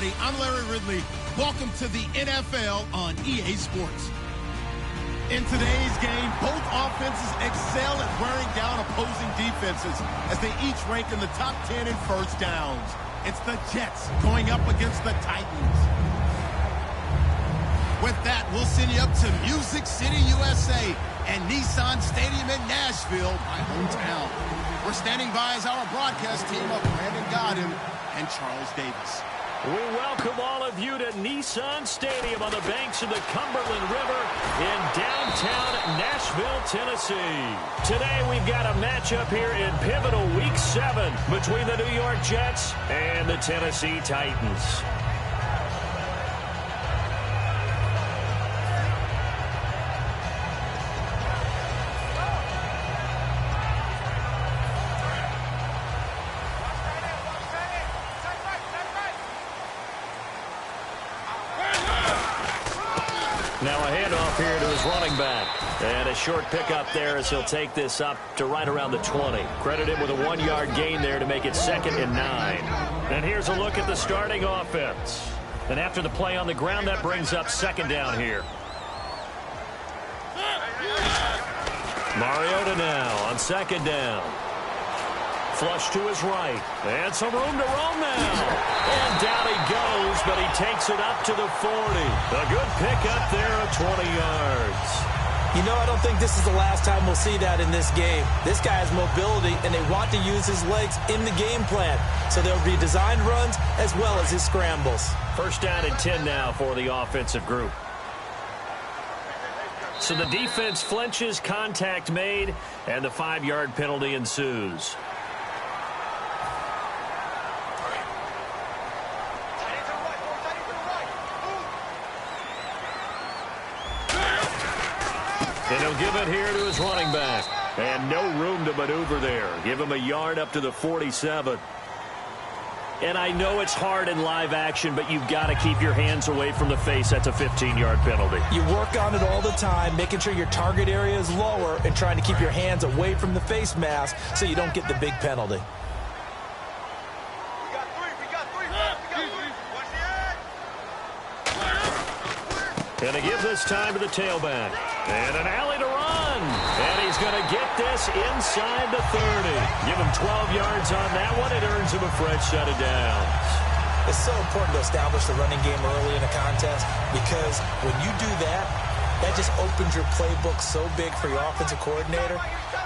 everybody. I'm Larry Ridley. Welcome to the NFL on EA Sports. In today's game, both offenses excel at wearing down opposing defenses as they each rank in the top 10 in first downs. It's the Jets going up against the Titans. With that, we'll send you up to Music City, USA and Nissan Stadium in Nashville, my hometown. We're standing by as our broadcast team of Brandon Godden and Charles Davis. We welcome all of you to Nissan Stadium on the banks of the Cumberland River in downtown Nashville, Tennessee. Today we've got a matchup here in pivotal Week 7 between the New York Jets and the Tennessee Titans. Now a handoff here to his running back. And a short pickup there as he'll take this up to right around the 20. Credit him with a 1-yard gain there to make it 2nd and 9. And here's a look at the starting offense. And after the play on the ground, that brings up 2nd down here. Mariota now on 2nd down. Flush to his right. And some room to roam now. And down he goes, but he takes it up to the 40. A good pickup there of 20 yards. You know, I don't think this is the last time we'll see that in this game. This guy has mobility, and they want to use his legs in the game plan. So there'll be designed runs as well as his scrambles. 1st down and 10 now for the offensive group. So the defense flinches, contact made, and the 5-yard penalty ensues. And he'll give it here to his running back. And no room to maneuver there. Give him a yard up to the 47. And I know it's hard in live action, but you've got to keep your hands away from the face. That's a 15-yard penalty. You work on it all the time, making sure your target area is lower and trying to keep your hands away from the face mask so you don't get the big penalty. And he gives this time to the tailback. And an alley to run. And he's going to get this inside the 30. Give him 12 yards on that one. It earns him a fresh set of downs. It's so important to establish the running game early in a contest because when you do that, that just opens your playbook so big for your offensive coordinator.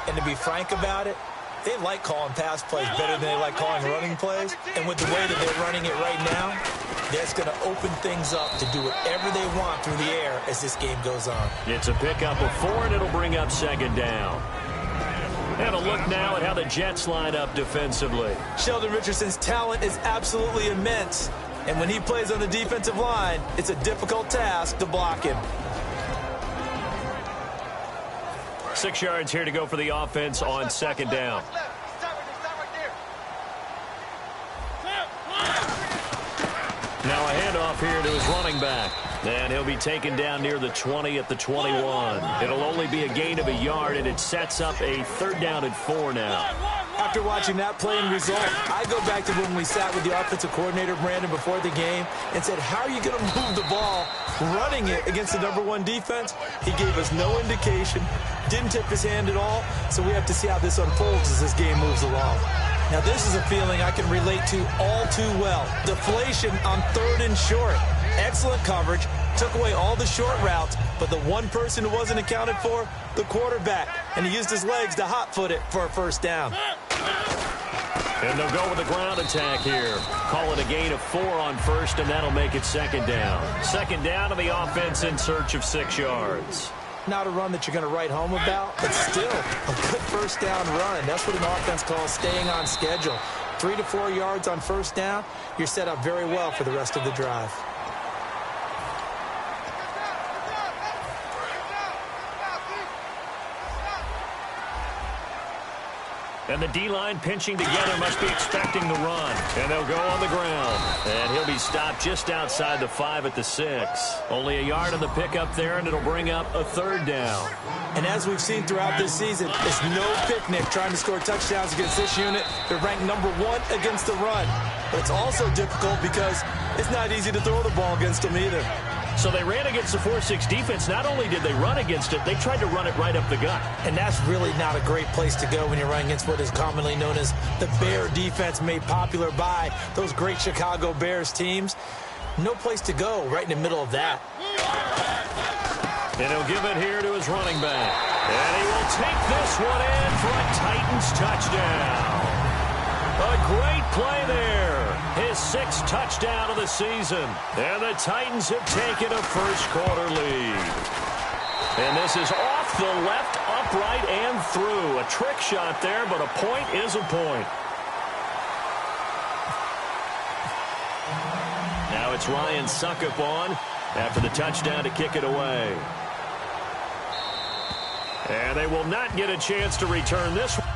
And to be frank about it, they like calling pass plays better than they like calling running plays. And with the way that they're running it right now, that's going to open things up to do whatever they want through the air as this game goes on. It's a pickup of 4, and it'll bring up 2nd down. And a look now at how the Jets line up defensively. Sheldon Richardson's talent is absolutely immense. And when he plays on the defensive line, it's a difficult task to block him. 6 yards here to go for the offense on 2nd down. Now a handoff here to his running back. And he'll be taken down near the 20 at the 21. It'll only be a gain of a yard, and it sets up a 3rd down and 4 now. After watching that play and result, I go back to when we sat with the offensive coordinator, Brandon, before the game and said, how are you going to move the ball running it against the #1 defense? He gave us no indication, didn't tip his hand at all, so we have to see how this unfolds as this game moves along. Now, this is a feeling I can relate to all too well. Deflation on 3rd and short. Excellent coverage, took away all the short routes, but the one person who wasn't accounted for, the quarterback, and he used his legs to hot-foot it for a 1st down. And they'll go with the ground attack here. Call it a gain of 4 on 1st, and that'll make it 2nd down. 2nd down to the offense in search of 6 yards. Not a run that you're going to write home about, but still a good 1st down run. That's what an offense calls staying on schedule. 3 to 4 yards on 1st down, you're set up very well for the rest of the drive. And the D-line pinching together, must be expecting the run. And they'll go on the ground. And he'll be stopped just outside the 5 at the 6. Only a yard on the pickup there, and it'll bring up a 3rd down. And as we've seen throughout this season, it's no picnic trying to score touchdowns against this unit. They're ranked #1 against the run. But it's also difficult because it's not easy to throw the ball against them either. So they ran against the 4-6 defense. Not only did they run against it, they tried to run it right up the gut. And that's really not a great place to go when you're running against what is commonly known as the Bear defense, made popular by those great Chicago Bears teams. No place to go right in the middle of that. And he'll give it here to his running back. And he will take this one in for a Titans touchdown. A great play there. His 6th touchdown of the season. And the Titans have taken a first-quarter lead. And this is off the left, upright, and through. A trick shot there, but a point is a point. Now it's Ryan Suckup on after the touchdown to kick it away. And they will not get a chance to return this one.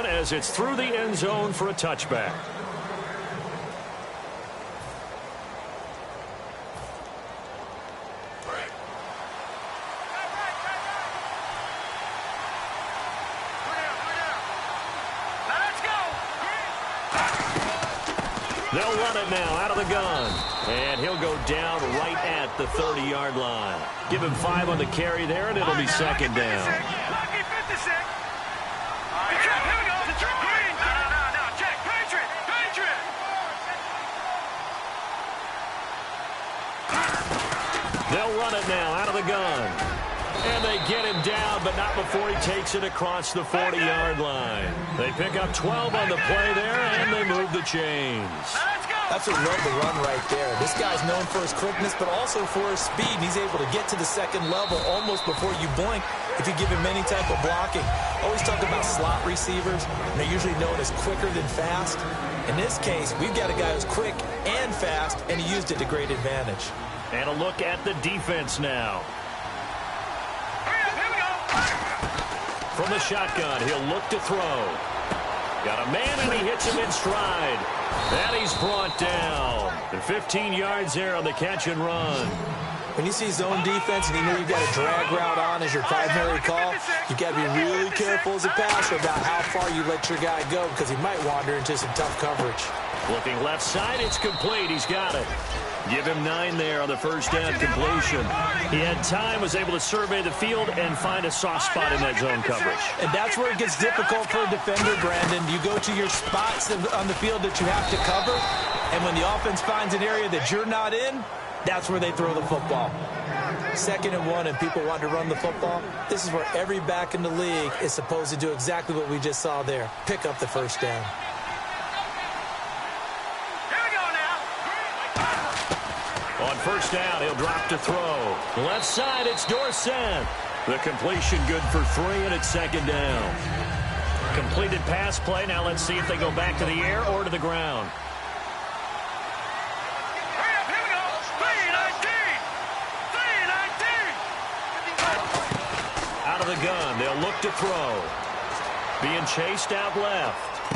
As it's through the end zone for a touchback. They'll run it now out of the gun. And he'll go down right at the 30-yard line. Give him 5 on the carry there, and it'll be second down. They'll run it now out of the gun. And they get him down, but not before he takes it across the 40-yard line. They pick up 12 on the play there, and they move the chains. That's a love the run right there. This guy's known for his quickness, but also for his speed. And he's able to get to the second level almost before you blink if you give him any type of blocking. Always talk about slot receivers, and they're usually known as quicker than fast. In this case, we've got a guy who's quick and fast, and he used it to great advantage. And a look at the defense now. From the shotgun, he'll look to throw. Got a man, and he hits him in stride. And he's brought down. And 15 yards there on the catch and run. When you see zone defense and you know you've got a drag route on as your primary call, you've got to be really careful as a passer about how far you let your guy go because he might wander into some tough coverage. Looking left side, it's complete. He's got it. Give him 9 there on the first down completion. He had time, was able to survey the field and find a soft spot in that zone coverage. And that's where it gets difficult for a defender, Brandon. You go to your spots on the field that you have to cover, and when the offense finds an area that you're not in, that's where they throw the football. 2nd and 1, and people want to run the football. This is where every back in the league is supposed to do exactly what we just saw there. Pick up the first down. On first down, he'll drop to throw. Left side, it's Dorsett. The completion good for 3, and it's second down. Completed pass play. Now let's see if they go back to the air or to the ground. Out of the gun, they'll look to throw. Being chased out left.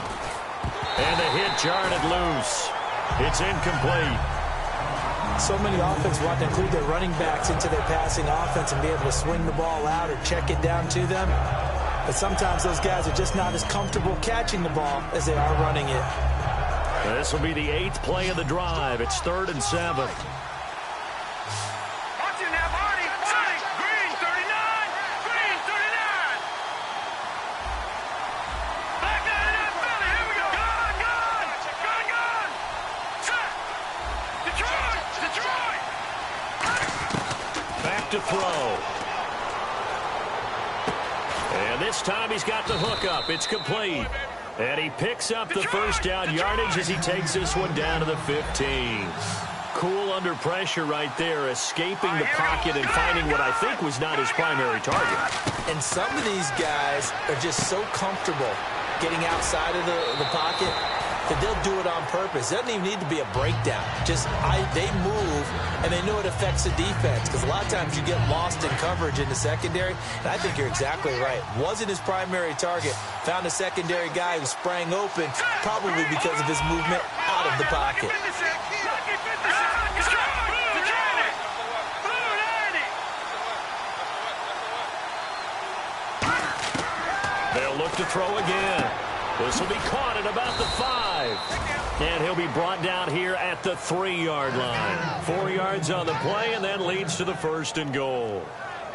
And the hit jarred it loose. It's incomplete. So many offenses want to include their running backs into their passing offense and be able to swing the ball out or check it down to them. But sometimes those guys are just not as comfortable catching the ball as they are running it. This will be the 8th play of the drive. It's 3rd and 7. And this time he's got the hook up. It's complete. And he picks up the first down yardage as he takes this one down to the 15. Cool under pressure right there, escaping the pocket and finding what I think was not his primary target. And some of these guys are just so comfortable getting outside of the pocket that they'll do it on purpose. It doesn't even need to be a breakdown. Just they move, and they know it affects the defense, because a lot of times you get lost in coverage in the secondary, and I think you're exactly right. Wasn't his primary target. Found a secondary guy who sprang open, probably because of his movement out of the pocket. They'll look to throw again. This will be caught at about the 5. And he'll be brought down here at the 3-yard line. 4 yards on the play, and then leads to the 1st and goal.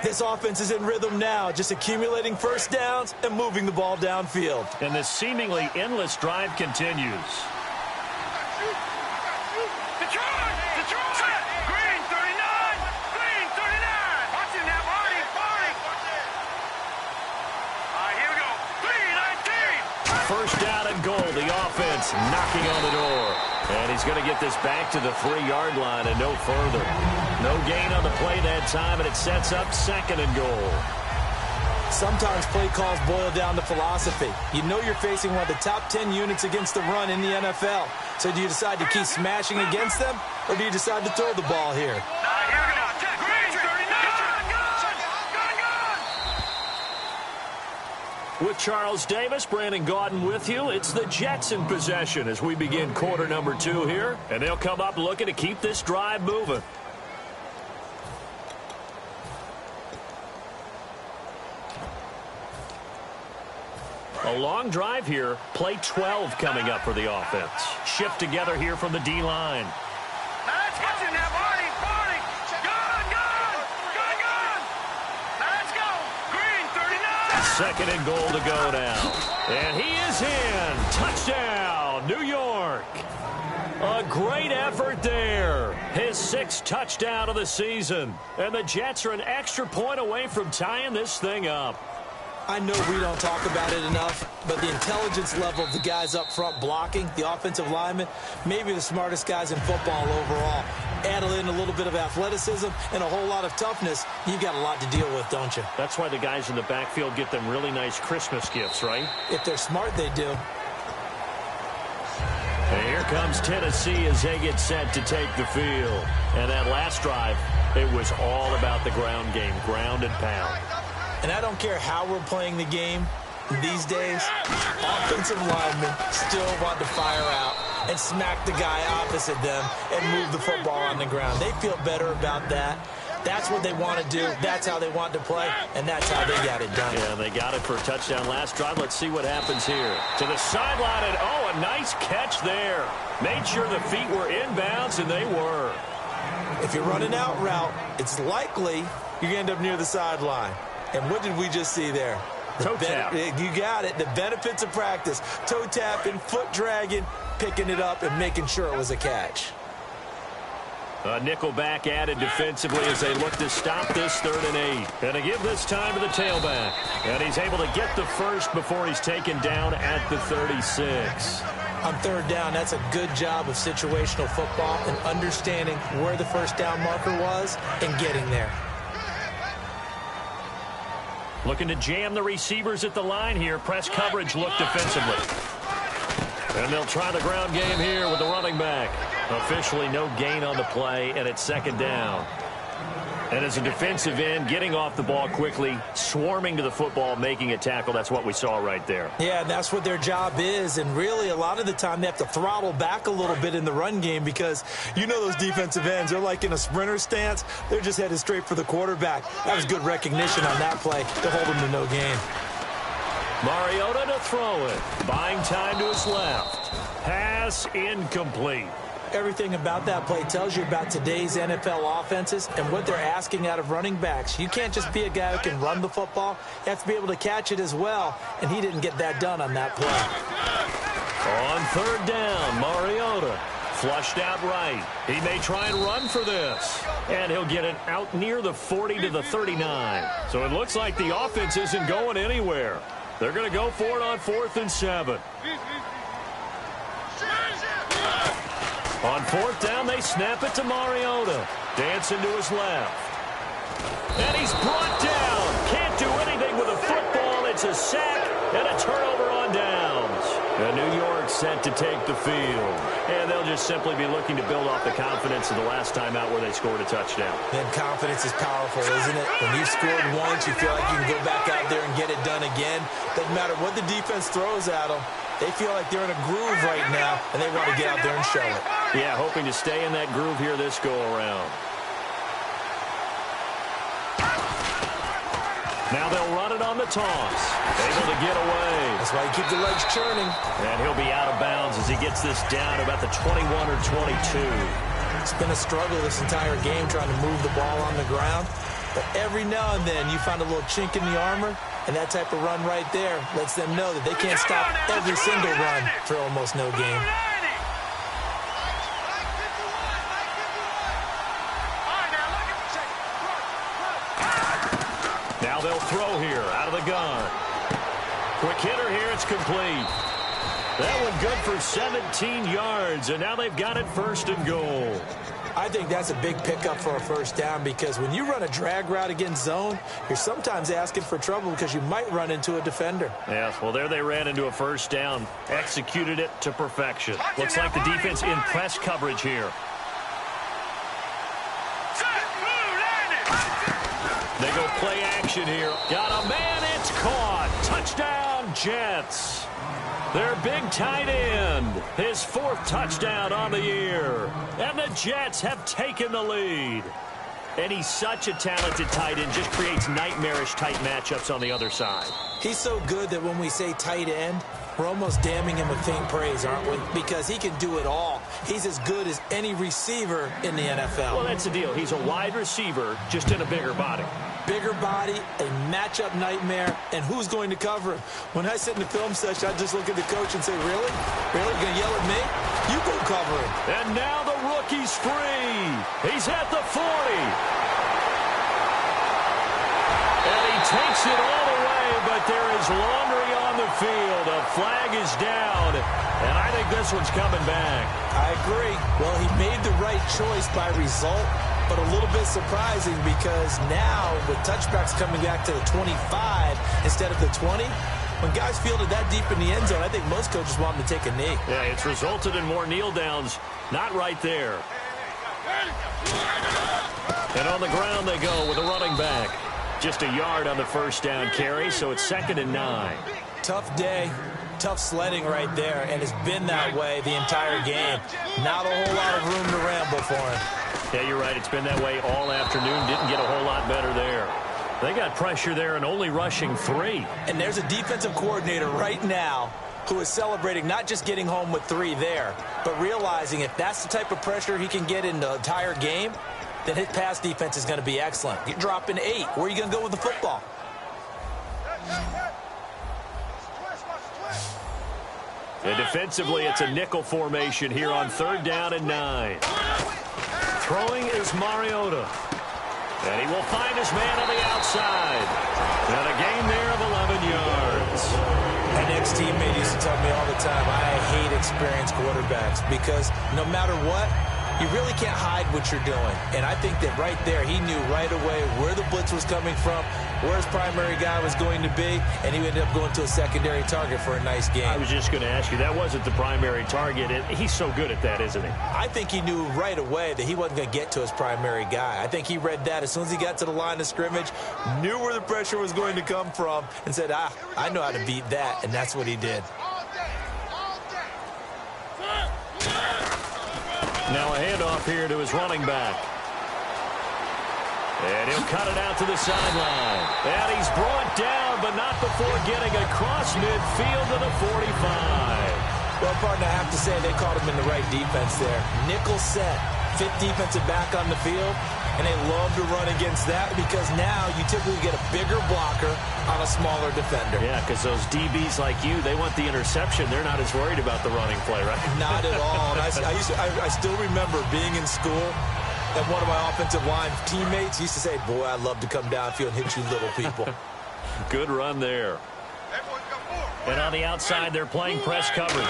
This offense is in rhythm now, just accumulating first downs and moving the ball downfield. And this seemingly endless drive continues. First down and goal. The offense knocking on the door. And he's going to get this back to the 3-yard line and no further. No gain on the play that time, and it sets up 2nd and goal. Sometimes play calls boil down to philosophy. You know you're facing one of the top 10 units against the run in the NFL. So do you decide to keep smashing against them, or do you decide to throw the ball here? With Charles Davis, Brandon Gaudin with you. It's the Jets in possession as we begin quarter number 2 here. And they'll come up looking to keep this drive moving. A long drive here. Play 12 coming up for the offense. Shift together here from the D-line. Second and goal to go now. And he is in. Touchdown, New York. A great effort there. His 6th touchdown of the season. And the Jets are an extra point away from tying this thing up. I know we don't talk about it enough, but the intelligence level of the guys up front blocking, the offensive linemen, maybe the smartest guys in football overall. Add in a little bit of athleticism and a whole lot of toughness, you've got a lot to deal with, don't you? That's why the guys in the backfield get them really nice Christmas gifts, right? If they're smart, they do. And here comes Tennessee as they get set to take the field. And that last drive, it was all about the ground game, ground and pound. And I don't care how we're playing the game these days, offensive linemen still want to fire out and smack the guy opposite them and move the football on the ground. They feel better about that. That's what they want to do. That's how they want to play, and that's how they got it done. Yeah, they got it for a touchdown last drive. Let's see what happens here. To the sideline, and oh, a nice catch there. Made sure the feet were inbounds, and they were. If you're running out route, it's likely you're going to end up near the sideline. And what did we just see there? Toe tap. You got it. The benefits of practice. Toe tapping, foot dragging, picking it up, and making sure it was a catch. A nickel back added defensively as they look to stop this 3rd and 8. And to give this time to the tailback. And he's able to get the first before he's taken down at the 36. On 3rd down, that's a good job of situational football and understanding where the first down marker was and getting there. Looking to jam the receivers at the line here. Press coverage look defensively. And they'll try the ground game here with the running back. Officially no gain on the play, and it's 2nd down. And as a defensive end, getting off the ball quickly, swarming to the football, making a tackle. That's what we saw right there. Yeah, and that's what their job is. And really, a lot of the time, they have to throttle back a little bit in the run game because you know those defensive ends, they're like in a sprinter stance. They're just headed straight for the quarterback. That was good recognition on that play to hold them to no gain. Mariota to throw it. Buying time to his left. Pass incomplete. Everything about that play tells you about today's NFL offenses and what they're asking out of running backs. You can't just be a guy who can run the football. You have to be able to catch it as well, and he didn't get that done on that play. On 3rd down, Mariota Flushed out right. He may try and run for this. And he'll get it out near the 40 to the 39. So it looks like the offense isn't going anywhere. They're going to go for it on 4th and 7. On 4th down, they snap it to Mariota. Dancing to his left. And he's brought down. Can't do anything with a football. It's a sack and a turnover on downs. And New York set to take the field. And they'll just simply be looking to build off the confidence of the last time out where they scored a touchdown. Then confidence is powerful, isn't it? When you've scored once, you feel like you can go back out there and get it done again. Doesn't matter what the defense throws at them. They feel like they're in a groove right now, and they want to get out there and show it. Yeah, hoping to stay in that groove here this go-around. Now they'll run it on the toss. Able to get away. That's why you keep the legs churning. And he'll be out of bounds as he gets this down about the 21 or 22. It's been a struggle this entire game trying to move the ball on the ground. But every now and then you find a little chink in the armor, and that type of run right there lets them know that they can't stop every single run for almost no gain. Now they'll throw here out of the gun. Quick hitter here, it's complete. That one good for 17 yards, and now they've got it 1st and goal. I think that's a big pickup for a 1st down because when you run a drag route against zone, you're sometimes asking for trouble because you might run into a defender. Yeah, well, there they ran into a 1st down, executed it to perfection. Looks like the defense in press coverage here. They go play action here. Got a man, it's caught. Touchdown, Jets. Their big tight end, his 4th touchdown on the year. And the Jets have taken the lead. And he's such a talented tight end, just creates nightmarish tight matchups on the other side. He's so good that when we say tight end, we're almost damning him with faint praise, aren't we? Because he can do it all. He's as good as any receiver in the NFL. Well, that's the deal. He's a wide receiver, just in a bigger body. Bigger body, a matchup nightmare, and who's going to cover him? When I sit in the film session, I just look at the coach and say, really? Really? You're going to yell at me? You go cover him. And now the rookie's free. He's at the 40. And he takes it all the way, but there is laundry on the field. A flag is down, and I think this one's coming back. I agree. Well, he made the right choice by result, but a little bit surprising because now with touchbacks coming back to the 25 instead of the 20, when guys fielded that deep in the end zone, I think most coaches want them to take a knee. Yeah, it's resulted in more kneel downs. Not right there. And on the ground they go with a running back. Just a yard on the 1st down carry, so it's 2nd and 9. Tough day. Tough sledding right there, and it's been that way the entire game. Not a whole lot of room to ramble for him. Yeah, you're right. It's been that way all afternoon. Didn't get a whole lot better there. They got pressure there and only rushing 3. And there's a defensive coordinator right now who is celebrating not just getting home with 3 there, but realizing if that's the type of pressure he can get in the entire game, then his pass defense is going to be excellent. You're dropping 8. Where are you going to go with the football? And defensively, it's a nickel formation here on 3rd down and 9. Throwing is Mariota. And he will find his man on the outside. And a gain there of 11 yards. An ex-teammate used to tell me all the time, I hate experienced quarterbacks because no matter what, you really can't hide what you're doing. And I think that right there, he knew right away where the blitz was coming from, where his primary guy was going to be, and he ended up going to a secondary target for a nice game. I was just going to ask you, that wasn't the primary target. He's so good at that, isn't he? I think he knew right away that he wasn't going to get to his primary guy. I think he read that as soon as he got to the line of scrimmage, knew where the pressure was going to come from, and said, I know how to beat that, and that's what he did. Now a handoff here to his running back. And he'll cut it out to the sideline. And he's brought down, but not before getting across midfield to the 45. Well, partner, I have to say they caught him in the right defense there. Nickel set, 5th defensive back on the field. and they love to run against that because now you typically get a bigger blocker on a smaller defender. Yeah, because those DBs like you, they want the interception. They're not as worried about the running play, right? Not at all. And I still remember being in school, and one of my offensive line teammates used to say, boy, I'd love to come downfield and hit you little people. Good run there. And on the outside, they're playing press coverage.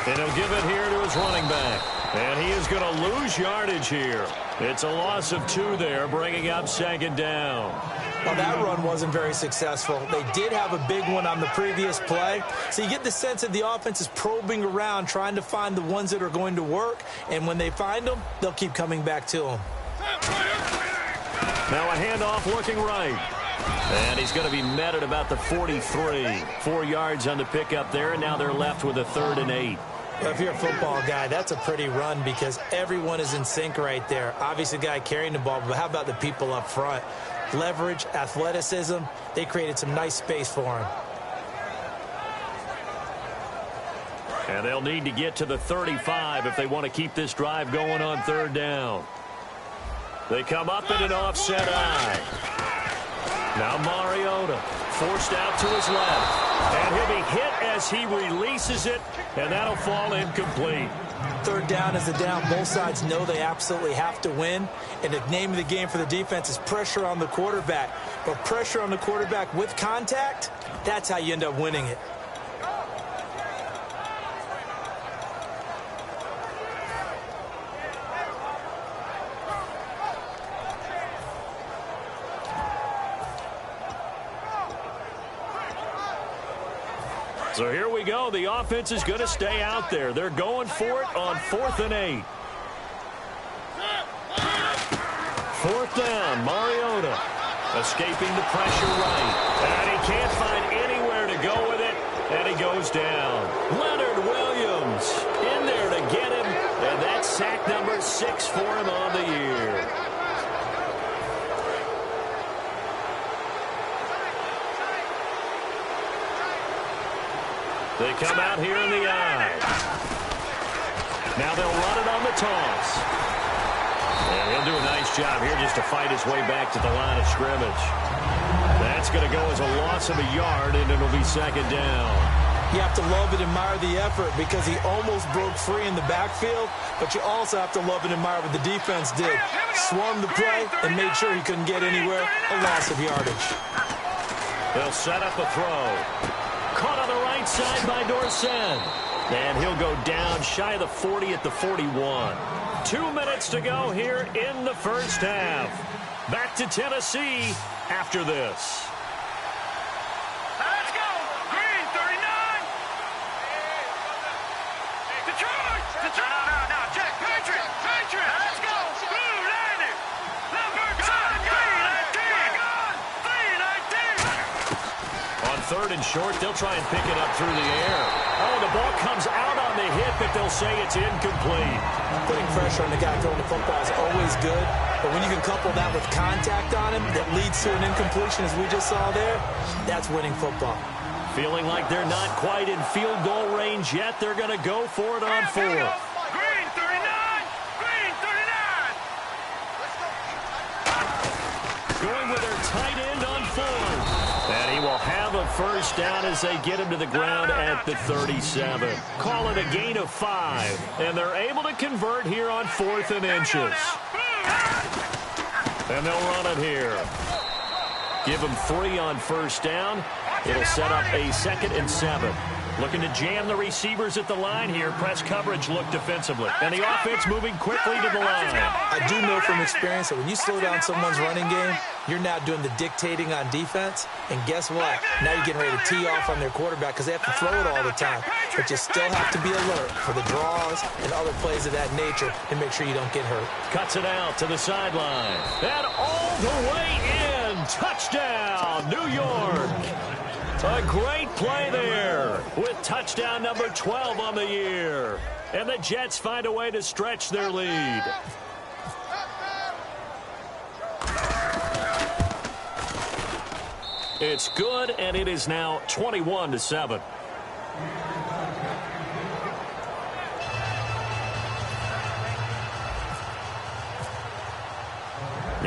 And he'll give it here to his running back. And he is going to lose yardage here. It's a loss of 2 there, bringing up 2nd down. Well, that run wasn't very successful. They did have a big one on the previous play. So you get the sense that the offense is probing around, trying to find the ones that are going to work. And when they find them, they'll keep coming back to them. Now a handoff looking right. And he's going to be met at about the 43. 4 yards on the pickup there, and now they're left with a 3rd and 8. Well, if you're a football guy, that's a pretty run because everyone is in sync right there. Obviously, the guy carrying the ball, but how about the people up front? Leverage, athleticism, they created some nice space for him. And they'll need to get to the 35 if they want to keep this drive going on 3rd down. They come up in an offset eye. Now Mariota forced out to his left. And he'll be hit as he releases it, and that'll fall incomplete. 3rd down is the down. Both sides know they absolutely have to win. And the name of the game for the defense is pressure on the quarterback. But pressure on the quarterback with contact, that's how you end up winning it. So here we go. The offense is going to stay out there. They're going for it on 4th and 8. 4th down, Mariota escaping the pressure right. And he can't find anywhere to go with it, and he goes down. Leonard Williams in there to get him, and that's sack number 6 for him on the year. They come out here in the eye. Now they'll run it on the toss. And he'll do a nice job here just to fight his way back to the line of scrimmage. That's going to go as a loss of a yard, and it'll be 2nd down. You have to love and admire the effort because he almost broke free in the backfield, but you also have to love and admire what the defense did. Swarmed the play and made sure he couldn't get anywhere. A loss of yardage. They'll set up a throw. Caught on the right side by Dorsett. And he'll go down shy of the 40 at the 41. 2 minutes to go here in the first half. Back to Tennessee after this. Let's go! Green, 39! Detroit! No, check! Patriot! Let's go! Blue, 90! Number 10, green, 19! On 3rd and short, they'll try and pick it up through the air. Oh, the ball comes out on the hit, but they'll say it's incomplete. Putting pressure on the guy throwing the football is always good, but when you can couple that with contact on him that leads to an incompletion, as we just saw there, that's winning football. Feeling like they're not quite in field goal range yet, they're going to go for it on 4th. Green, 39! Green, 39! Going with their tight end on 4th. And he will have a first down as they get him to the ground at the 37. Call it a gain of 5. And they're able to convert here on 4th and inches. And they'll run it here. Give them 3 on first down. It'll set up a 2nd and 7. Looking to jam the receivers at the line here. Press coverage look defensively. And the offense moving quickly to the line. I do know from experience that when you slow down someone's running game, you're now doing the dictating on defense. And guess what? Now you're getting ready to tee off on their quarterback because they have to throw it all the time. But you still have to be alert for the draws and other plays of that nature and make sure you don't get hurt. Cuts it out to the sideline. And all the way in. Touchdown, New York. A great play there with touchdown number 12 on the year. And the Jets find a way to stretch their lead. It's good, and it is now 21-7.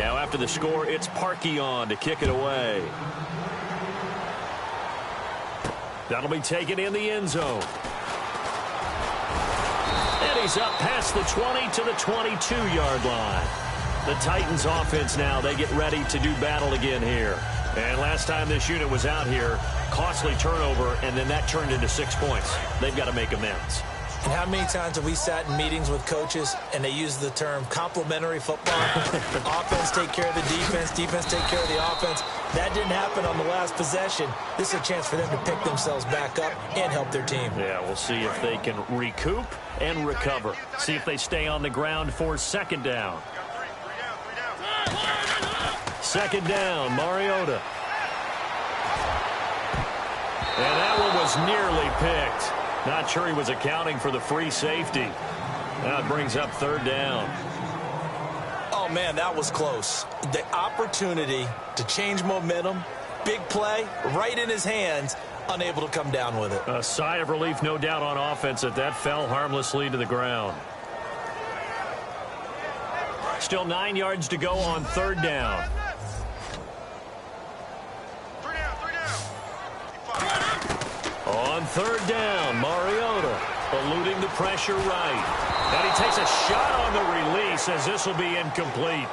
Now after the score, it's Parkey on to kick it away. That'll be taken in the end zone. And he's up past the 20 to the 22-yard line. The Titans offense now, they get ready to do battle again here. And last time this unit was out here, costly turnover, and then that turned into 6 points. They've got to make amends. And how many times have we sat in meetings with coaches and they use the term complementary football? Offense take care of the defense, defense take care of the offense. That didn't happen on the last possession. This is a chance for them to pick themselves back up and help their team. Yeah, we'll see if they can recoup and recover. See if they stay on the ground for second down. Second down, Mariota. And that one was nearly picked. Not sure he was accounting for the free safety. Now it brings up third down. Oh, man, that was close. The opportunity to change momentum, big play, right in his hands, unable to come down with it. A sigh of relief, no doubt, on offense that fell harmlessly to the ground. Still 9 yards to go on third down. On third down, Mariota eluding the pressure right. And he takes a shot on the release as this will be incomplete.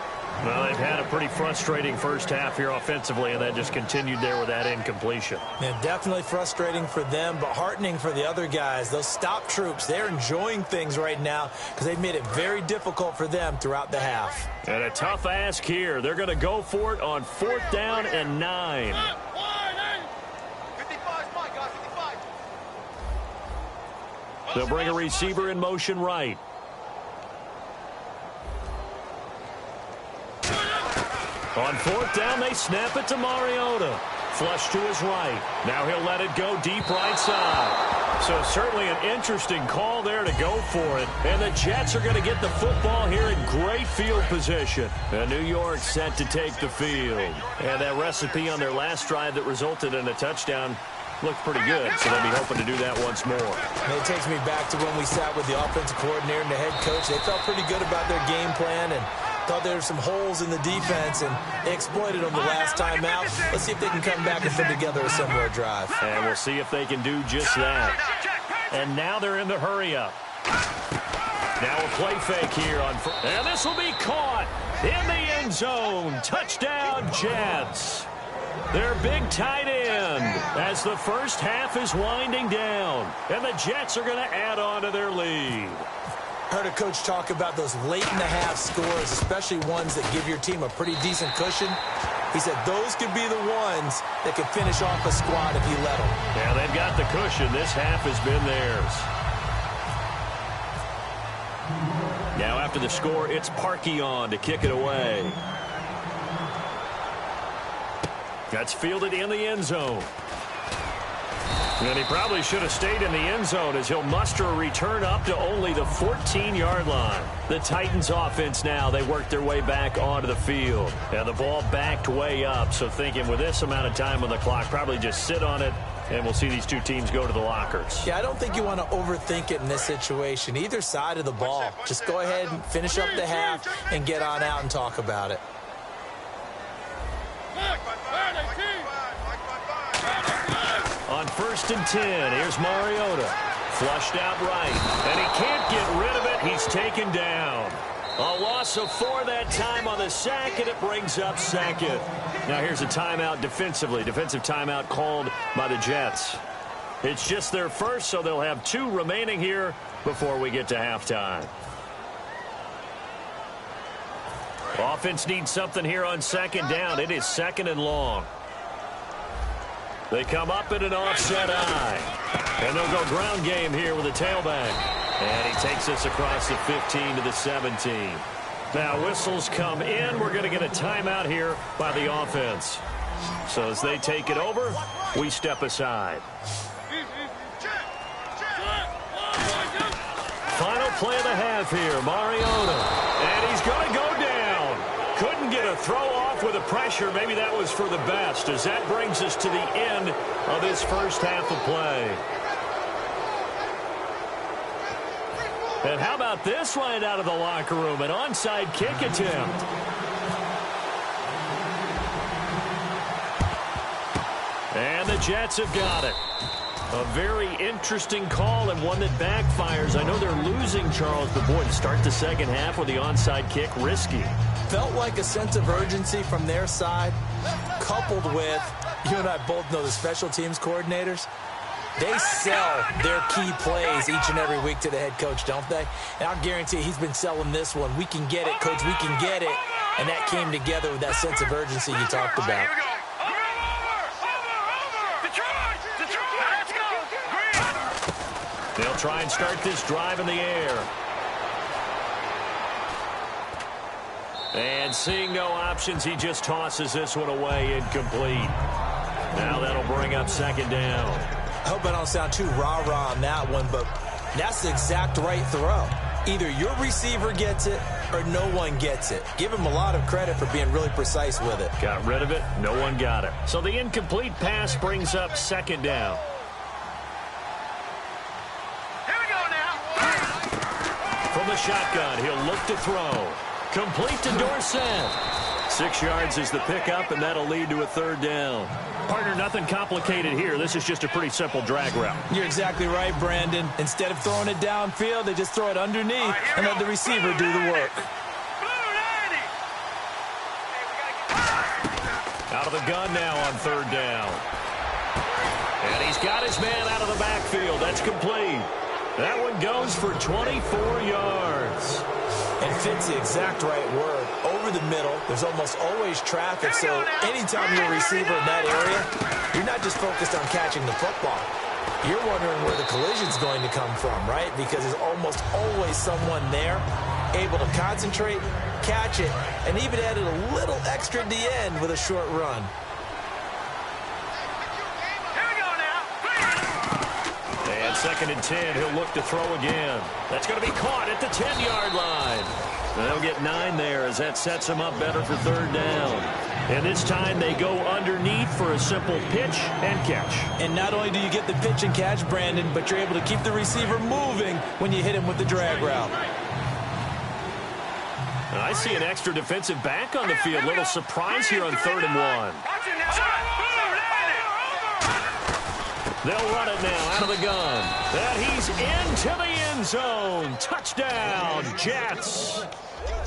Well, they've had a pretty frustrating first half here offensively, and that just continued there with that incompletion. Yeah, definitely frustrating for them, but heartening for the other guys. Those stop troops, they're enjoying things right now because they've made it very difficult for them throughout the half. And a tough ask here. They're going to go for it on fourth down and 9. They'll bring a receiver in motion right. On fourth down, they snap it to Mariota. Flush to his right. Now he'll let it go deep right side. So certainly an interesting call there to go for it. And the Jets are going to get the football here in great field position. And New York set to take the field. And that recipe on their last drive that resulted in a touchdown looked pretty good, so they'll be hoping to do that once more. And it takes me back to when we sat with the offensive coordinator and the head coach. They felt pretty good about their game plan and thought there were some holes in the defense, and they exploited them the last time out. Let's see if they can come back and put together a similar drive. And we'll see if they can do just that. And now they're in the hurry-up. Now a play fake here on, and this will be caught in the end zone. Touchdown, Jets. Their big tight end as the first half is winding down. And the Jets are going to add on to their lead. Heard a coach talk about those late-in-the-half scores, especially ones that give your team a pretty decent cushion. He said those could be the ones that could finish off a squad if you let them. Yeah, they've got the cushion. This half has been theirs. Now after the score, it's Parkey on to kick it away. That's fielded in the end zone. And he probably should have stayed in the end zone as he'll muster a return up to only the 14-yard line. The Titans offense now, they work their way back onto the field. And the ball backed way up, so thinking with this amount of time on the clock, probably just sit on it, and we'll see these two teams go to the lockers. Yeah, I don't think you want to overthink it in this situation. Either side of the ball. Just go ahead and finish up the half and get on out and talk about it. On 1st and 10, here's Mariota. Flushed out right. And he can't get rid of it. He's taken down. A loss of 4 that time on the sack, and it brings up second. Now here's a timeout defensively. Defensive timeout called by the Jets. It's just their first, so they'll have 2 remaining here before we get to halftime. Offense needs something here on second down. It is second and long. They come up in an offset eye. And they'll go ground game here with a tailback. And he takes this across the 15 to the 17. Now whistles come in. We're going to get a timeout here by the offense. So as they take it over, we step aside. Final play of the half here, Mariota. And he's going to go down. Couldn't get a throw off with the pressure. Maybe that was for the best, as that brings us to the end of this first half of play. And how about this right out of the locker room? An onside kick attempt. And the Jets have got it. A very interesting call and one that backfires. I know they're losing, Charles, but boy, to start the second half with the onside kick, risky. Felt like a sense of urgency from their side, coupled with, you and I both know the special teams coordinators. They sell their key plays each and every week to the head coach, don't they? And I'll guarantee he's been selling this one. We can get it, coach, we can get it. And that came together with that sense of urgency you talked about. They'll try and start this drive in the air. And seeing no options, he just tosses this one away, incomplete. Now that'll bring up second down. I hope I don't sound too rah-rah on that one, but that's the exact right throw. Either your receiver gets it or no one gets it. Give him a lot of credit for being really precise with it. Got rid of it. No one got it. So the incomplete pass brings up second down. From the shotgun, he'll look to throw. Complete to Dorsett. 6 yards is the pickup, and that'll lead to a third down. Partner, nothing complicated here. This is just a pretty simple drag route. You're exactly right, Brandon. Instead of throwing it downfield, they just throw it underneath and let the receiver do the work. Out of the gun now on third down. And he's got his man out of the backfield. That's complete. That one goes for 24 yards. And fits the exact right word. Over the middle, there's almost always traffic, so anytime you're a receiver in that area, you're not just focused on catching the football. You're wondering where the collision's going to come from, right? Because there's almost always someone there able to concentrate, catch it, and even added a little extra at the end with a short run. And 2nd and 10, he'll look to throw again. That's going to be caught at the 10-yard line. They'll get 9 there as that sets him up better for third down. And this time they go underneath for a simple pitch and catch. And not only do you get the pitch and catch, Brandon, but you're able to keep the receiver moving when you hit him with the drag route. I see an extra defensive back on the field. Little surprise here on 3rd and 1. They'll run it now out of the gun. And he's into the end zone. Touchdown, Jets.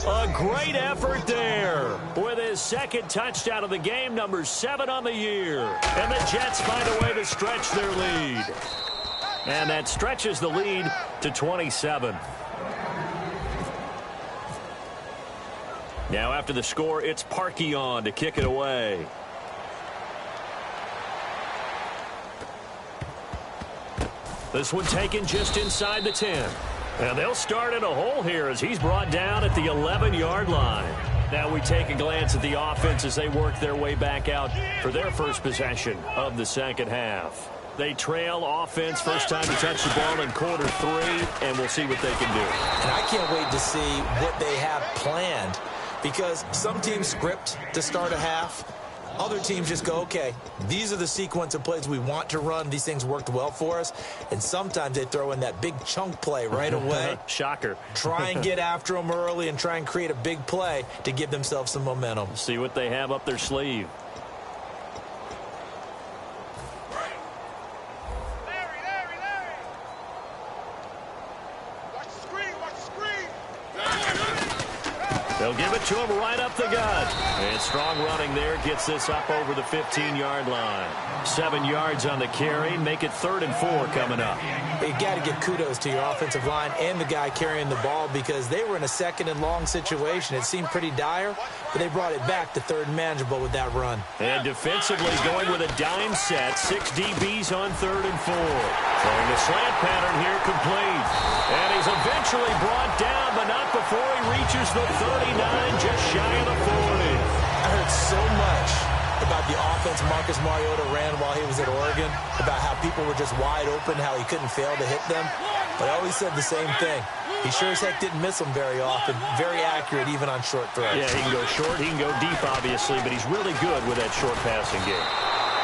A great effort there with his 2nd touchdown of the game, number 7 on the year. And the Jets find a way to stretch their lead. And that stretches the lead to 27. Now after the score, it's Parkey on to kick it away. This one taken just inside the 10. And they'll start in a hole here as he's brought down at the 11-yard line. Now we take a glance at the offense as they work their way back out for their first possession of the second half. They trail offense first time to touch the ball in quarter 3, and we'll see what they can do. And I can't wait to see what they have planned, because some teams script to start a half. Other teams just go, okay, these are the sequence of plays we want to run. These things worked well for us. And sometimes they throw in that big chunk play right away. Shocker. Try and get after them early and try and create a big play to give themselves some momentum. See what they have up their sleeve. They'll give it to him right up the gut. And strong running there gets this up over the 15-yard line. 7 yards on the carry. Make it 3rd and 4 coming up. You got to give kudos to your offensive line and the guy carrying the ball, because they were in a 2nd and long situation. It seemed pretty dire, but they brought it back to 3rd and manageable with that run. And defensively going with a dime set. 6 DBs on 3rd and 4. Throwing the slant pattern here complete. And he's eventually brought down, but not before he reaches the 39, just shy of the 40. I heard so much about the offense Marcus Mariota ran while he was at Oregon, about how people were just wide open, how he couldn't fail to hit them. But I always said the same thing. He sure as heck didn't miss them very often. Very accurate even on short throws. Yeah, he can go short, he can go deep, obviously, but he's really good with that short passing game.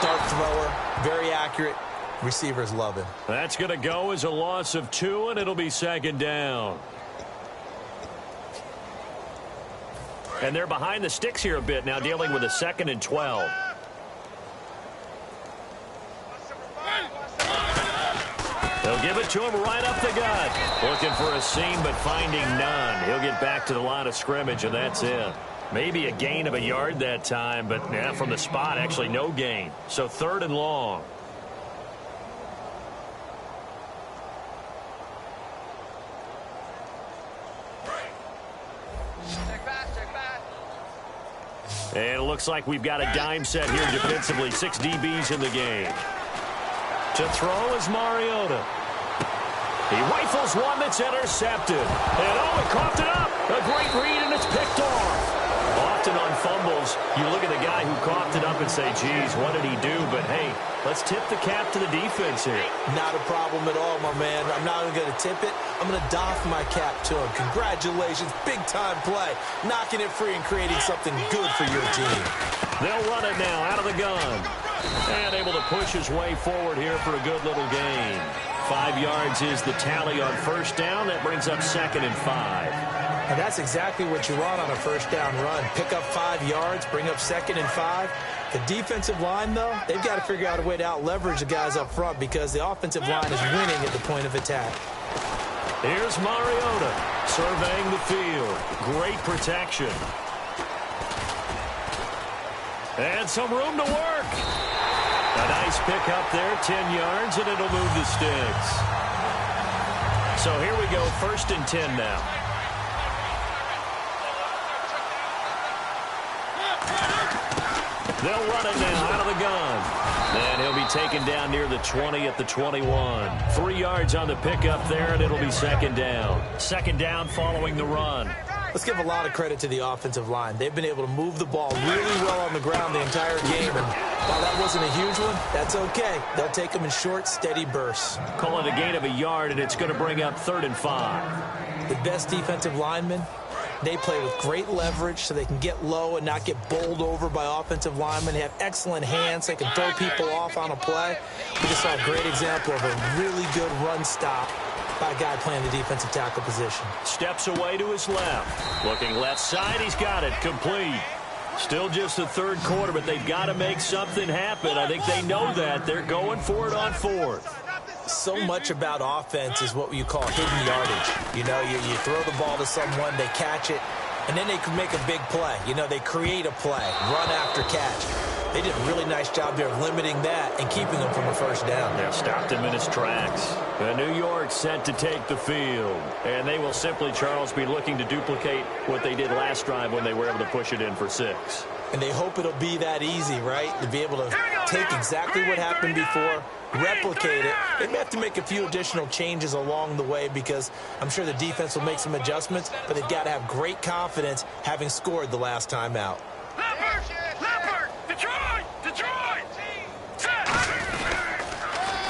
Dart thrower, very accurate. Receivers love him. That's going to go as a loss of 2, and it'll be 2nd down. And they're behind the sticks here a bit now, dealing with a 2nd and 12. They'll give it to him right up the gut. Looking for a seam, but finding none. He'll get back to the line of scrimmage, and that's it. Maybe a gain of a yard that time, but from the spot, actually no gain. So 3rd and long. And it looks like we've got a dime set here defensively. 6 DBs in the game. To throw is Mariota. He rifles one that's intercepted. And he coughed it up. A great read, and it's picked off. Often on fumbles, you look at the guy who coughed it up and say, geez, what did he do? But, hey, let's tip the cap to the defense here. Not a problem at all, my man. I'm not even going to tip it. I'm going to doff my cap to him. Congratulations. Big-time play. Knocking it free and creating something good for your team. They'll run it now out of the gun. And able to push his way forward here for a good little gain. 5 yards is the tally on first down. That brings up 2nd and 5. And that's exactly what you want on a first down run. Pick up 5 yards, bring up 2nd and 5. The defensive line, though, they've got to figure out a way to out-leverage the guys up front because the offensive line is winning at the point of attack. Here's Mariota surveying the field. Great protection. And some room to work. A nice pick up there, 10 yards, and it'll move the sticks. So here we go, 1st and 10 now. They'll run it now out of the gun. And he'll be taken down near the 20 at the 21. 3 yards on the pickup there, and it'll be 2nd down. 2nd down following the run. Let's give a lot of credit to the offensive line. They've been able to move the ball really well on the ground the entire game. And while that wasn't a huge one, that's okay. They'll take them in short, steady bursts. Call it a gain of a yard, and it's going to bring up 3rd and 5. The best defensive linemen, they play with great leverage so they can get low and not get bowled over by offensive linemen. They have excellent hands. They can throw people off on a play. We just saw a great example of a really good run stop by a guy playing the defensive tackle position. Steps away to his left. Looking left side. He's got it. Complete. Still just the 3rd quarter, but they've got to make something happen. I think they know that. They're going for it on 4th. So much about offense is what you call hidden yardage. You know, you throw the ball to someone, they catch it, and then they can make a big play. You know, they create a play, run after catch. They did a really nice job there of limiting that and keeping him from a first down. Yeah, stopped him in his tracks. New York set to take the field. And they will simply, Charles, be looking to duplicate what they did last drive when they were able to push it in for 6. And they hope it'll be that easy, right? To be able to take exactly what happened before, replicate it. They may have to make a few additional changes along the way because I'm sure the defense will make some adjustments, but they've got to have great confidence having scored the last time out.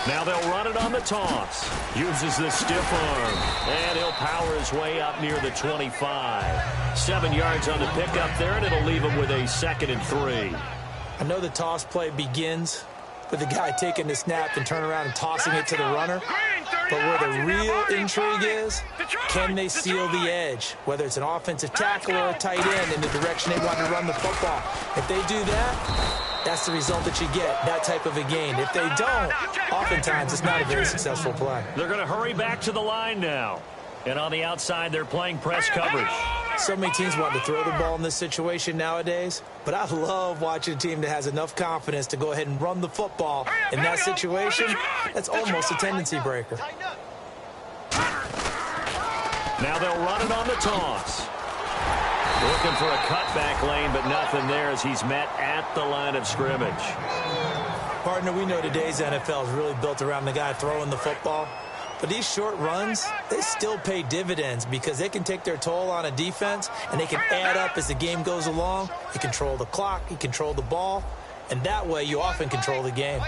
Now they'll run it on the toss. Uses the stiff arm. And he'll power his way up near the 25. 7 yards on the pickup there, and it'll leave him with a 2nd and 3. I know the toss play begins with the guy taking the snap and turning around and tossing it to the runner. But where the real intrigue is, can they seal the edge? Whether it's an offensive tackle or a tight end in the direction they want to run the football. If they do that, that's the result that you get, that type of a gain. If they don't, oftentimes it's not a very successful play. They're going to hurry back to the line now. And on the outside, they're playing press coverage. So many teams want to throw the ball in this situation nowadays, but I love watching a team that has enough confidence to go ahead and run the football. In that situation, that's almost a tendency breaker. Now they'll run it on the toss. Looking for a cutback lane, but nothing there as he's met at the line of scrimmage. Partner, we know today's NFL is really built around the guy throwing the football. But these short runs, they still pay dividends because they can take their toll on a defense and they can add up as the game goes along. You control the clock, you control the ball, and that way you often control the game. All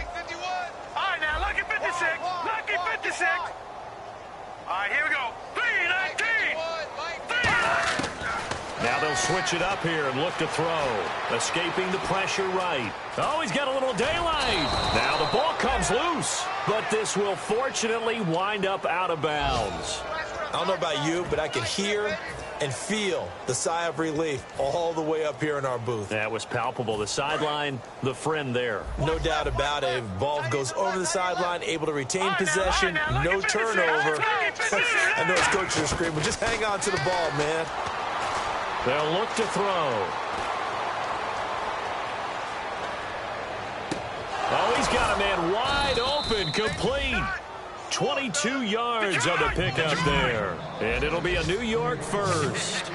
right, now, lucky 56. Lucky 56. All right, here we go. 3-19. Now they'll switch it up here and look to throw. Escaping the pressure right. Oh, he's got a little daylight. Now the ball comes loose, but this will fortunately wind up out of bounds. I don't know about you, but I could hear and feel the sigh of relief all the way up here in our booth. That was palpable. The sideline, the friend there. No doubt about it. Ball goes over the sideline, able to retain possession, no turnover. I know his coaches are screaming, just hang on to the ball, man. They'll look to throw. Oh, he's got a man wide open, complete. 22 yards on the pickup there. And it'll be a New York first.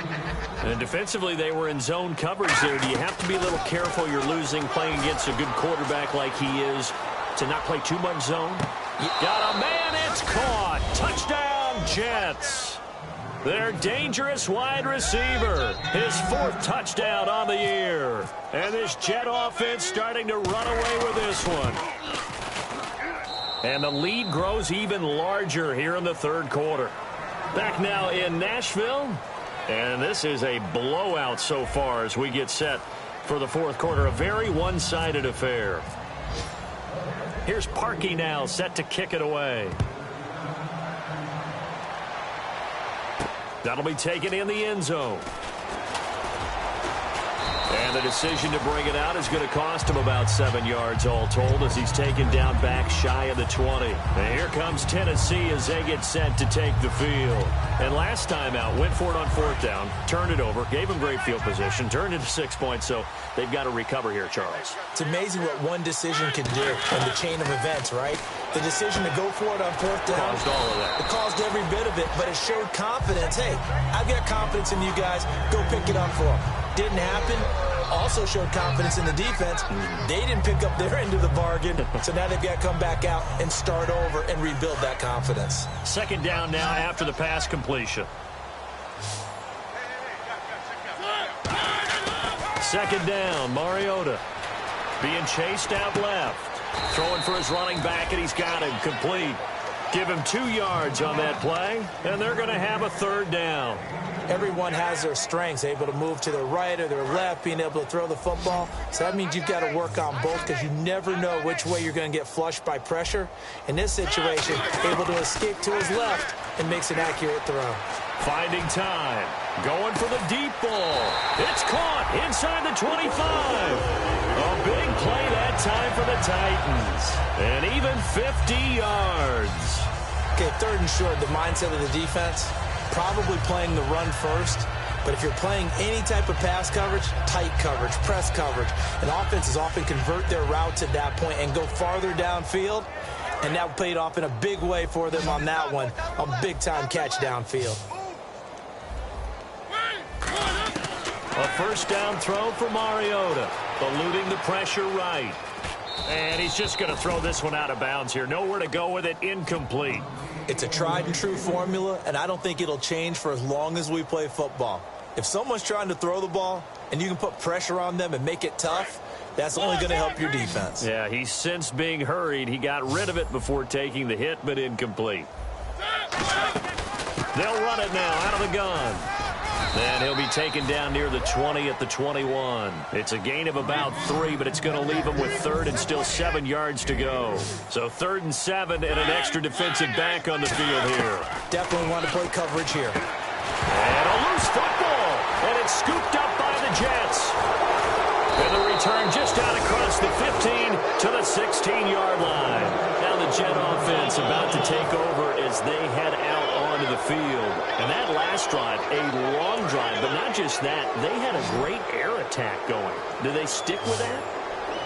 And defensively, they were in zone coverage there. Do you have to be a little careful you're losing playing against a good quarterback like he is to not play too much zone? Got a man, it's caught. Touchdown, Jets. Their dangerous wide receiver. His 4th touchdown on the year. And this Jet offense starting to run away with this one. And the lead grows even larger here in the 3rd quarter. Back now in Nashville. And this is a blowout so far as we get set for the 4th quarter. A very one-sided affair. Here's Parkey now set to kick it away. That'll be taken in the end zone. And the decision to bring it out is going to cost him about 7 yards all told as he's taken down back shy of the 20. And here comes Tennessee as they get set to take the field. And last time out, went for it on 4th down, turned it over, gave him great field position, turned it to 6 points, so they've got to recover here, Charles. It's amazing what one decision can do in the chain of events, right? The decision to go for it on 4th down. Caused all of that. It caused every bit of it, but it showed confidence. Hey, I've got confidence in you guys. Go pick it up for them. Didn't happen. Also showed confidence in the defense. They didn't pick up their end of the bargain, so now they've got to come back out and start over and rebuild that confidence. 2nd down now after the pass completion. 2nd down, Mariota being chased out left. Throwing for his running back, and he's got him complete. Give him 2 yards on that play, and they're going to have a 3rd down. Everyone has their strengths, able to move to their right or their left, being able to throw the football. So that means you've got to work on both because you never know which way you're going to get flushed by pressure. In this situation, able to escape to his left and makes an accurate throw. Finding time. Going for the deep ball. It's caught inside the 25. A big play that time for the Titans. And even 50 yards. Okay, 3rd and short, the mindset of the defense, probably playing the run first. But if you're playing any type of pass coverage, tight coverage, press coverage, and offenses often convert their routes at that point and go farther downfield. And that paid off in a big way for them on that one. A big-time catch downfield. A 1st down throw for Mariota. Eluding the pressure right. And he's just going to throw this one out of bounds here. Nowhere to go with it. Incomplete. It's a tried-and-true formula, and I don't think it'll change for as long as we play football. If someone's trying to throw the ball and you can put pressure on them and make it tough, that's only going to help your defense. Yeah, he's since being hurried. He got rid of it before taking the hit, but incomplete. They'll run it now out of the gun. And he'll be taken down near the 20 at the 21. It's a gain of about 3, but it's going to leave him with 3rd and still 7 yards to go. So 3rd and 7 and an extra defensive back on the field here. Definitely want to play coverage here. And a loose football. And it's scooped up by the Jets. And the return just out across the 15 to the 16-yard line. Now the Jet offense about to take over as they head out onto the field. And that last drive, a long drive, but not just that, they had a great air attack going. Do they stick with that?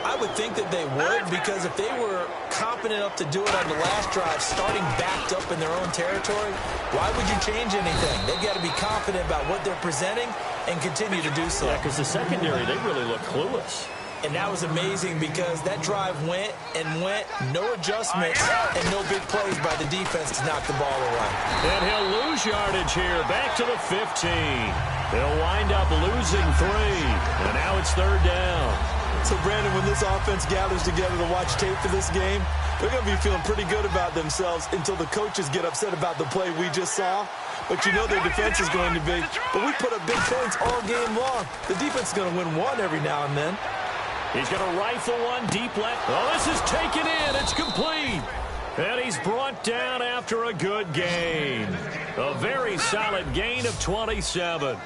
I would think that they would, because if they were confident enough to do it on the last drive, starting backed up in their own territory, why would you change anything? They've got to be confident about what they're presenting and continue to do so. Yeah, because the secondary, they really look clueless. And that was amazing because that drive went and went, no adjustments, and no big plays by the defense to knock the ball away. And he'll lose yardage here, back to the 15. They'll wind up losing 3, and now it's 3rd down. So, Brandon, when this offense gathers together to watch tape for this game, they're going to be feeling pretty good about themselves until the coaches get upset about the play we just saw. But you know their defense is going to be. But we put up big points all game long. The defense is going to win one every now and then. He's going to rifle one deep left. Oh, this is taken in. It's complete. And he's brought down after a good gain. A very solid gain of 27.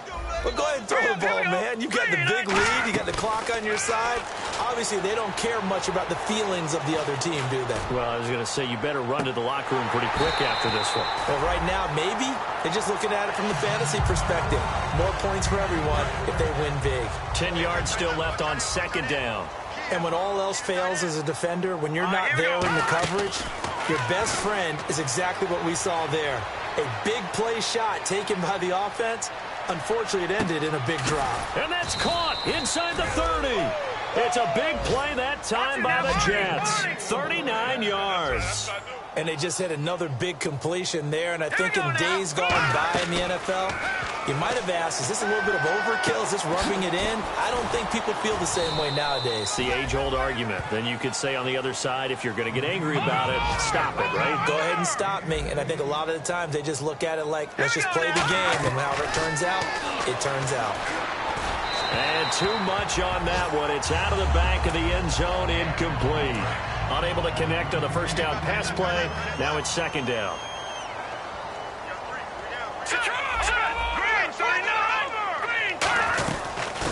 Well, go ahead and throw the ball, man. You got the big lead. You got the clock on your side. Obviously, they don't care much about the feelings of the other team, do they? Well, I was going to say, you better run to the locker room pretty quick after this one. Well, right now, maybe. They're just looking at it from the fantasy perspective. More points for everyone if they win big. 10 yards still left on second down. And when all else fails as a defender, when you're not there in the coverage, your best friend is exactly what we saw there. A big play shot taken by the offense. Unfortunately, it ended in a big drop. And that's caught inside the 30. It's a big play that time by the Jets. 39 yards. And they just had another big completion there. And I think in days gone by in the NFL, you might have asked, is this a little bit of overkill? Is this rubbing it in? I don't think people feel the same way nowadays. It's the age-old argument. Then you could say on the other side, if you're going to get angry about it, stop it, right? Go ahead and stop me. And I think a lot of the times they just look at it like, let's just play the game. And however it turns out, it turns out. And too much on that one. It's out of the back of the end zone, incomplete. Unable to connect on the first down pass play. Now it's second down.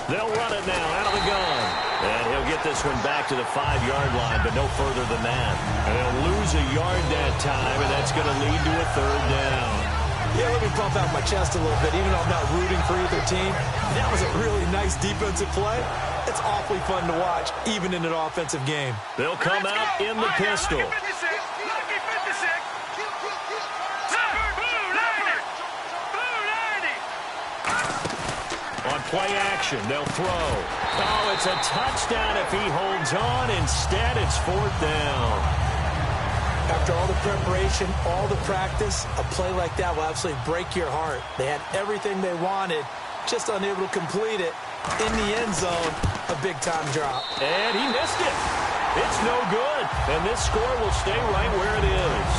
They'll run it now out of the gun. And he'll get this one back to the 5-yard line, but no further than that. And they'll lose a yard that time, and that's going to lead to a third down. Yeah, let me pump out my chest a little bit. Even though I'm not rooting for either team, that was a really nice defensive play. It's awfully fun to watch, even in an offensive game. They'll come out in the pistol. On play action, they'll throw. Oh, it's a touchdown if he holds on. Instead, it's fourth down. After all the preparation, all the practice, a play like that will absolutely break your heart. They had everything they wanted, just unable to complete it. In the end zone, a big-time drop. And he missed it. It's no good. And this score will stay right where it is.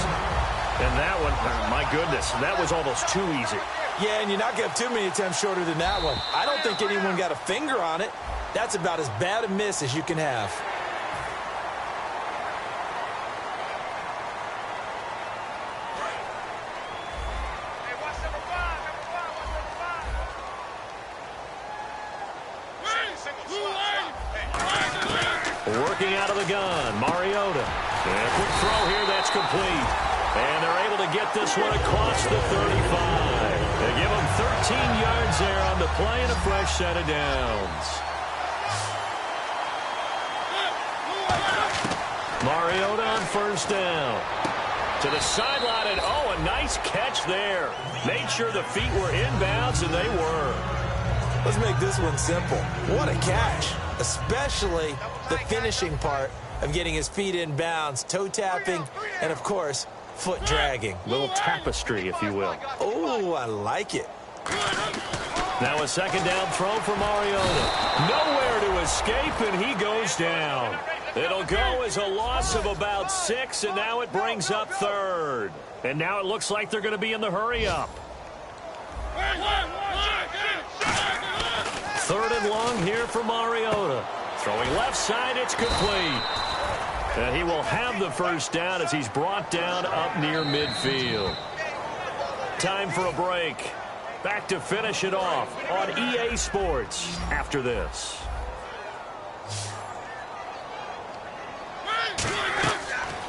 And that one, my goodness, that was almost too easy. Yeah, and you're not going to have too many attempts shorter than that one. I don't think anyone got a finger on it. That's about as bad a miss as you can have. Working out of the gun, Mariota. And a quick throw here, that's complete. And they're able to get this one across the 35. They give him 13 yards there on the play and a fresh set of downs. Mariota on first down. To the sideline, and oh, a nice catch there. Made sure the feet were inbounds, and they were. Let's make this one simple. What a catch, especially the finishing part of getting his feet in bounds, toe tapping, and, of course, foot dragging. Little tapestry, if you will. Oh, I like it. Now a second down throw for Mariota. Nowhere to escape, and he goes down. It'll go as a loss of about 6, and now it brings up third. And now it looks like they're going to be in the hurry-up. Third and long here for Mariota. Throwing left side, it's complete. And he will have the first down as he's brought down up near midfield. Time for a break. Back to finish it off on EA Sports after this.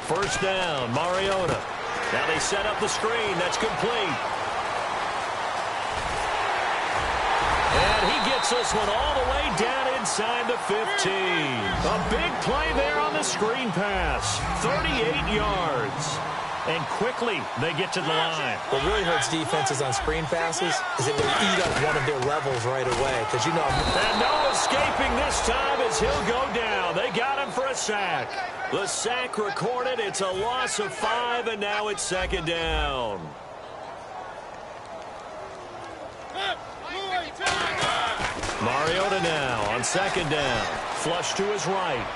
First down, Mariota. Now they set up the screen. That's complete. And he gets this one all the way down inside the 15. A big play there on the screen pass. 38 yards. And quickly, they get to the line. What really hurts defenses on screen passes is if they eat up one of their levels right away. Because, you know... And no escaping this time as he'll go down. They got him for a sack. The sack recorded. It's a loss of 5, and now it's second down. Mariota now on second down. Flush to his right.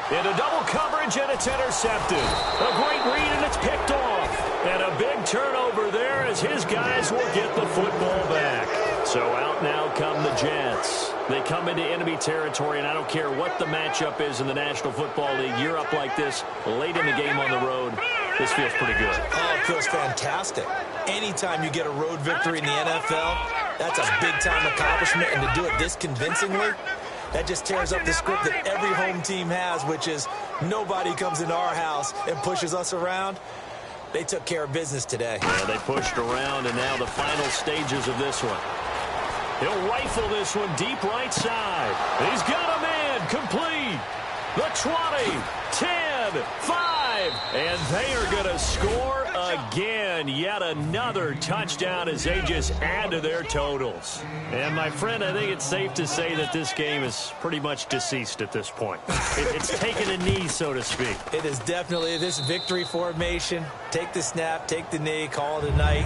Into double coverage, and it's intercepted. A great read, and it's picked off. And a big turnover there as his guys will get the football back. So out now come the Jets. They come into enemy territory, and I don't care what the matchup is in the National Football League. You're up like this late in the game on the road. this feels pretty good. Oh, it feels fantastic. Anytime you get a road victory in the NFL, that's a big-time accomplishment, and to do it this convincingly, that just tears up the script that every home team has, which is nobody comes into our house and pushes us around. They took care of business today. Yeah, they pushed around, and now the final stages of this one. He'll rifle this one deep right side. He's got a man complete. The 20, 10, 5, and they are going to score again. Yet another touchdown as they just add to their totals. And, my friend, I think it's safe to say that this game is pretty much deceased at this point. It's taken a knee, so to speak. It is definitely this victory formation. Take the snap, take the knee, call it a night,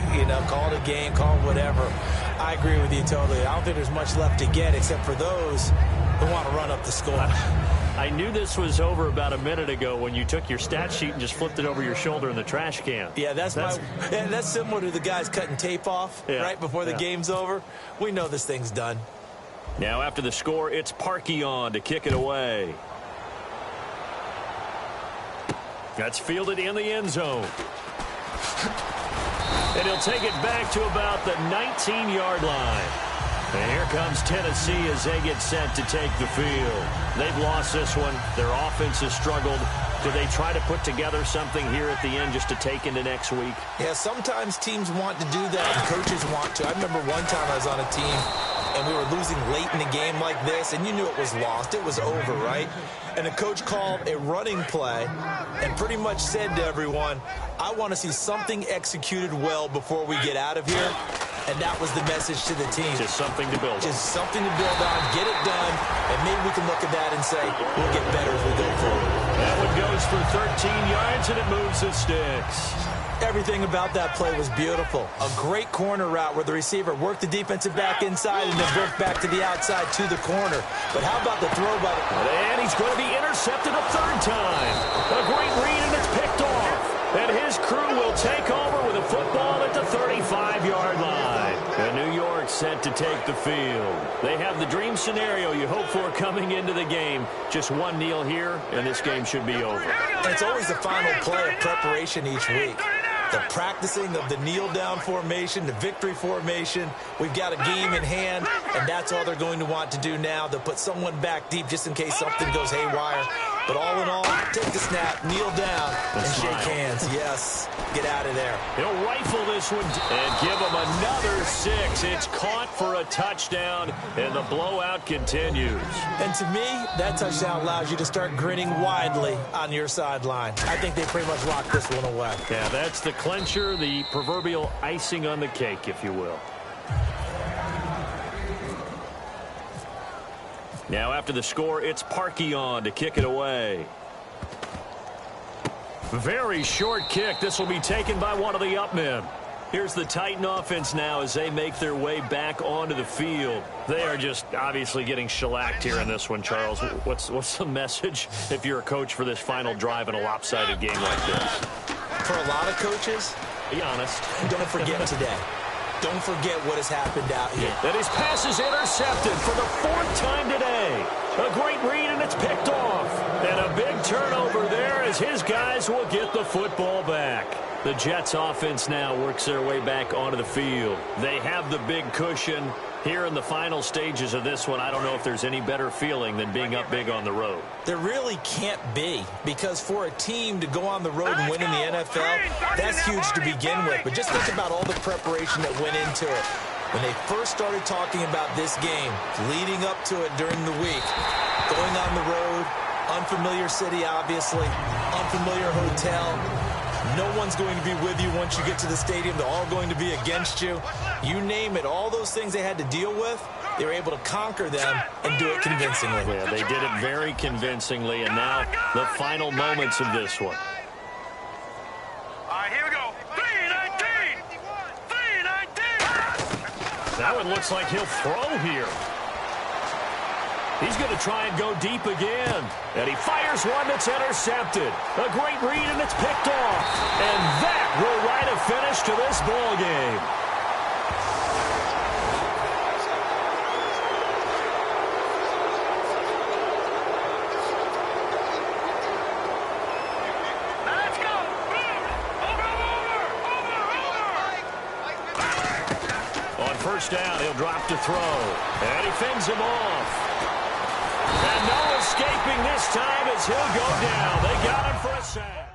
call it a game, call it whatever. I agree with you totally. I don't think there's much left to get except for those who want to run up the score. I knew this was over about a minute ago when you took your stat sheet and just flipped it over your shoulder in the trash can. Yeah, that's similar to the guys cutting tape off right before the game's over. We know this thing's done. Now after the score, it's Parkey on to kick it away. That's fielded in the end zone. And he'll take it back to about the 19-yard line. And here comes Tennessee as they get set to take the field. They've lost this one. Their offense has struggled. Do they try to put together something here at the end just to take into next week? Yeah, sometimes teams want to do that and coaches want to. I remember one time I was on a team and we were losing late in the game like this, and you knew it was lost. It was over, right? And the coach called a running play and pretty much said to everyone, I want to see something executed well before we get out of here. And that was the message to the team. Just something to build on. Just something to build on, get it done, and maybe we can look at that and say, we'll get better as we go forward. That one goes for 13 yards, and it moves the sticks. Everything about that play was beautiful. A great corner route where the receiver worked the defensive back inside and then broke back to the outside to the corner. But how about the throw by the... And he's going to be intercepted a third time. A great read, and it's picked off. And his crew will take over with a football at the 35-yard line. And New York set to take the field. They have the dream scenario you hope for coming into the game. Just one kneel here, and this game should be over. And it's always the final play of preparation each week. The practicing of the kneel-down formation, the victory formation. We've got a game in hand, and that's all they're going to want to do now. They'll put someone back deep just in case something goes haywire. But all in all, take the snap, kneel down, and shake hands. Yes, get out of there. He'll rifle this one and give him another 6. It's caught for a touchdown, and the blowout continues. And to me, that touchdown allows you to start grinning widely on your sideline. I think they pretty much locked this one away. Yeah, that's the clincher, the proverbial icing on the cake, if you will. Now after the score, it's Parkey on to kick it away. Very short kick. This will be taken by one of the up men. Here's the Titan offense now as they make their way back onto the field. They are just obviously getting shellacked here in this one, Charles. What's the message if you're a coach for this final drive in a lopsided game like this? For a lot of coaches, be honest, don't forget today. Don't forget what has happened out here. And his pass is intercepted for the 4th time today. A great read, and it's picked off. And a big turnover there as his guys will get the football back. The Jets offense now works their way back onto the field. They have the big cushion. Here in the final stages of this one, I don't know if there's any better feeling than being up big on the road. There really can't be, because for a team to go on the road and win in the NFL, that's huge to begin with. But just think about all the preparation that went into it. When they first started talking about this game, leading up to it during the week, going on the road, unfamiliar city, obviously, unfamiliar hotel. No one's going to be with you once you get to the stadium. They're all going to be against you. You name it, all those things they had to deal with, they were able to conquer them and do it convincingly. Yeah, they did it very convincingly, and now the final moments of this one. All right, here we go. 319! 319! That one looks like he'll throw here. He's going to try and go deep again. And he fires one that's intercepted. A great read, and it's picked off. And that will write a finish to this ball game. Let's go! first down. He'll drop to throw. And he fends him off. And no escaping this time as he'll go down. They got him for a sack.